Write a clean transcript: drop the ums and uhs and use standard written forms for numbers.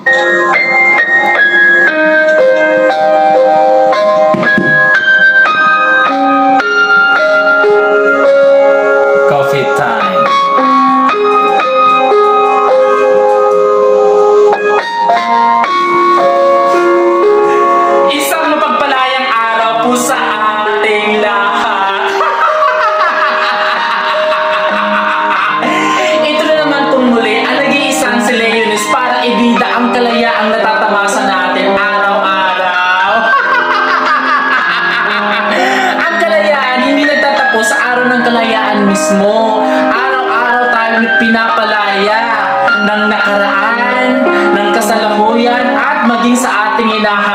Coffee time. Isang mapagpalayang araw po sa ating lahat. Ito na naman pong muli ang nag-iisang si Leonis para ibida ang kalayaang natatamasa natin araw-araw. Ang kalayaan hindi nagtatapos sa araw ng kalayaan mismo. Araw-araw tayong pinapalaya ng nakaraan, ng kasalamuyan at maging sa ating inahanap